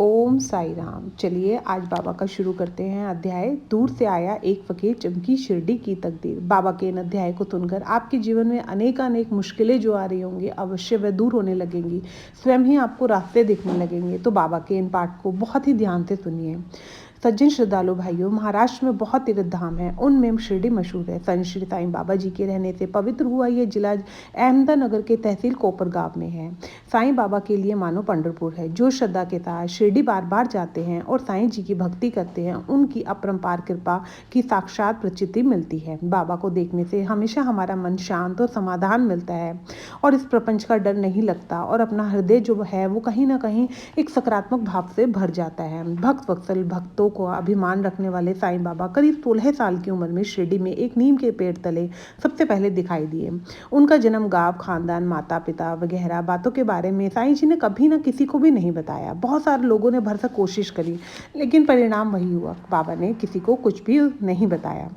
ओम साई राम। चलिए आज बाबा का शुरू करते हैं अध्याय। दूर से आया एक फकीर, चमकी शिरडी की तकदीर। बाबा के इन अध्याय को सुनकर आपके जीवन में अनेक मुश्किलें जो आ रही होंगी अवश्य वह दूर होने लगेंगी, स्वयं ही आपको रास्ते दिखने लगेंगे। तो बाबा के इन पाठ को बहुत ही ध्यान से सुनिए। सज्जन श्रद्धालु भाइयों, महाराष्ट्र में बहुत तीर्थ धाम है, उनमें शिरडी मशहूर है। संत श्री साईं बाबा जी के रहने से पवित्र हुआ ये जिला अहमदानगर के तहसील कोपरगांव में है। साईं बाबा के लिए मानो पंढरपुर है। जो श्रद्धा के साथ शिरडी बार बार जाते हैं और साईं जी की भक्ति करते हैं, उनकी अपरंपार कृपा की साक्षात प्रचिति मिलती है। बाबा को देखने से हमेशा हमारा मन शांत और समाधान मिलता है और इस प्रपंच का डर नहीं लगता और अपना हृदय जो है वो कहीं ना कहीं एक सकारात्मक भाव से भर जाता है। भक्त वत्सल भक्तों को अभिमान रखने वाले साईं बाबा करीब 16 साल की उम्र में शिरडी में एक नीम के पेड़ तले सबसे पहले दिखाई दिए। उनका जन्म, गांव, खानदान, माता पिता वगैरह बातों के बारे में साईं जी ने कभी ना किसी को भी नहीं बताया। बहुत सारे लोगों ने भरसक कोशिश करी, लेकिन परिणाम वही हुआ, बाबा ने किसी को कुछ भी नहीं बताया।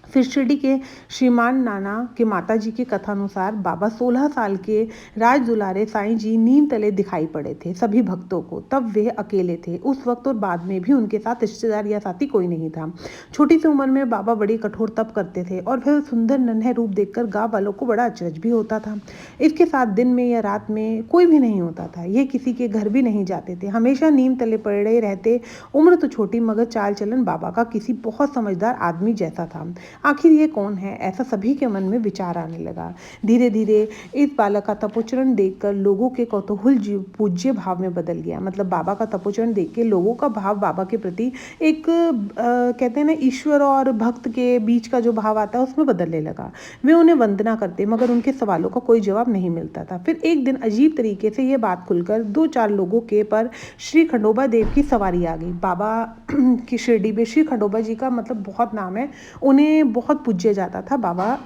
फिर शिरडी के श्रीमान नाना के माता जी के कथानुसार बाबा 16 साल के राज दुलारे साईं जी नीम तले दिखाई पड़े थे सभी भक्तों को। तब वे अकेले थे उस वक्त और बाद में भी उनके साथ रिश्तेदार या साथी कोई नहीं था। छोटी सी उम्र में बाबा बड़ी कठोर तप करते थे और फिर सुंदर नन्हे रूप देखकर गाँव वालों को बड़ा अचरज भी होता था। इसके साथ दिन में या रात में कोई भी नहीं होता था। ये किसी के घर भी नहीं जाते थे, हमेशा नीम तले पड़े रहते। उम्र तो छोटी मगर चाल चलन बाबा का किसी बहुत समझदार आदमी जैसा था। आखिर ये कौन है, ऐसा सभी के मन में विचार आने लगा। धीरे धीरे इस बालक का तपोचरण देखकर लोगों के कौतूहल पूज्य भाव में बदल गया। मतलब बाबा का तपोचरण देख के लोगों का भाव बाबा के प्रति एक कहते हैं ना, ईश्वर और भक्त के बीच का जो भाव आता है उसमें बदलने लगा। वे उन्हें वंदना करते मगर उनके सवालों का कोई जवाब नहीं मिलता था। फिर एक दिन अजीब तरीके से ये बात खुलकर 2-4 लोगों के पर श्री खंडोबा देव की सवारी आ गई। बाबा की शिरडी में श्री खंडोबा जी का मतलब बहुत नाम है, उन्हें बहुत पूज्य जाता था। बाबा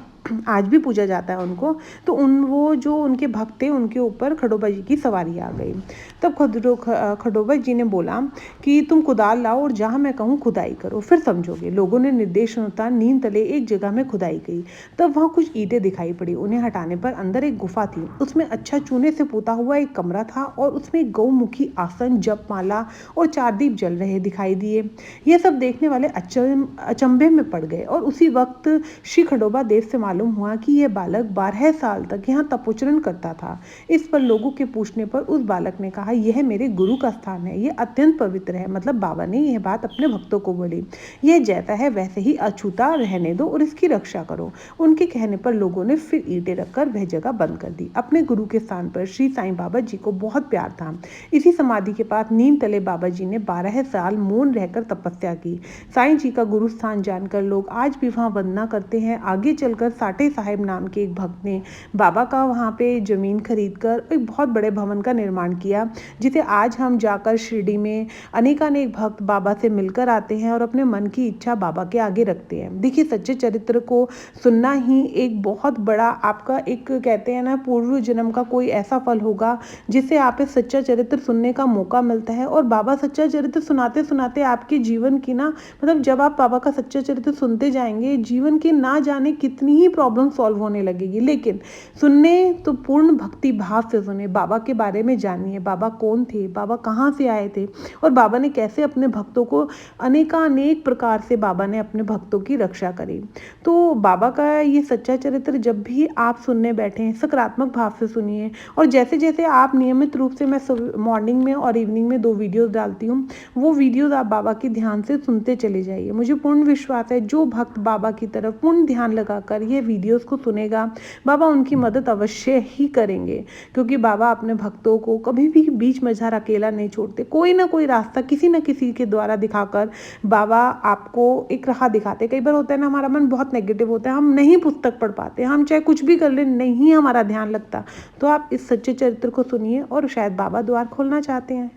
आज भी पूजा जाता है उनको। तो वो जो उनके भक्त थे उनके ऊपर खंडोबा जी की सवारी आ गई। तब खंडोबा जी ने बोला कि तुम कुदाल लाओ और जहाँ मैं कहूँ खुदाई करो, फिर समझोगे। लोगों ने निर्देश अनुसार नीम तले एक जगह में खुदाई की। तब वहाँ कुछ ईंटें दिखाई पड़ी। उन्हें हटाने पर अंदर एक गुफा थी। उसमें अच्छा चूने से पोता हुआ एक कमरा था और उसमें एक गौमुखी आसन, जपमाला और 4 दीप जल रहे दिखाई दिए। ये सब देखने वाले अचंभे में पड़ गए और उसी वक्त श्री खंडोबा देव से मालूम हुआ कि यह बालक 12 साल तक यहाँ तपोचरण करता था। इस पर लोगों के पूछने पर उस बालक ने कहा, यह मेरे गुरु का स्थान है, यह अत्यंत पवित्र है। मतलब बाबा ने यह बात अपने भक्तों को बोली। यह जैसा है वैसे ही अछूता रहने दो और इसकी रक्षा करो। उनके कहने पर लोगों ने फिर ईंटें रखकर वह जगह बंद कर दी। अपने गुरु के स्थान पर श्री साईं बाबा जी को बहुत प्यार था। इसी समाधि के पास नीम तले बाबा जी ने 12 साल मौन रहकर तपस्या की। साईं जी का गुरु स्थान जानकर लोग आज भी वहाँ वंदना करते हैं। आगे चलकर साटे साहेब नाम के एक भक्त ने बाबा का वहाँ पे जमीन खरीदकर एक बहुत बड़े भवन का निर्माण किया, जिसे आज हम जाकर शिरडी में अनेक भक्त बाबा से मिलकर आते हैं और अपने मन की इच्छा बाबा के आगे रखते हैं। देखिए, सच्चे चरित्र को सुनना ही एक बहुत बड़ा आपका एक कहते हैं ना, पूर्व जन्म का कोई ऐसा फल होगा जिससे आप इस सच्चा चरित्र सुनने का मौका मिलता है। और बाबा सच्चा चरित्र सुनाते सुनाते आपके जीवन की ना, मतलब जब आप बाबा का सच्चा चरित्र सुनते जाएंगे, जीवन की ना जाने कितनी ही प्रॉब्लम सॉल्व होने लगेगी। लेकिन सुनने तो पूर्ण भक्ति भाव से सुने, बाबा के बारे में जानिए। बाबा कौन थे, बाबा कहाँ से आए थे और बाबा ने कैसे अपने भक्तों को अनेक प्रकार से बाबा ने अपने भक्तों की रक्षा करी। तो बाबा का ये सच्चा चरित्र जब भी आप सुनने बैठे, सकारात्मक भाव से सुनिए। और जैसे जैसे आप नियमित रूप से, मैं मॉर्निंग में और इवनिंग में 2 वीडियोस डालती हूँ, वो वीडियोस आप बाबा की ध्यान से सुनते चले जाइए। मुझे पूर्ण विश्वास है जो भक्त बाबा की तरफ पूर्ण ध्यान लगाकर ये वीडियोस को सुनेगा, बाबा उनकी मदद अवश्य ही करेंगे। क्योंकि बाबा अपने भक्तों को कभी भी बीच मझधार अकेला नहीं छोड़ते। कोई ना कोई रास्ता किसी न किसी के द्वारा दिखाकर बाबा आपको एक राह दिखाते। कई बार होता है ना, हमारा मन बहुत नेगेटिव होता है, हम नहीं पुस्तक पढ़ पाते, हम चाहे कुछ भी कर ले, नहीं हमारा ध्यान लगता। तो आप इस सच्चे चरित्र को सुनिए और शायद बाबा द्वार खोलना चाहते हैं।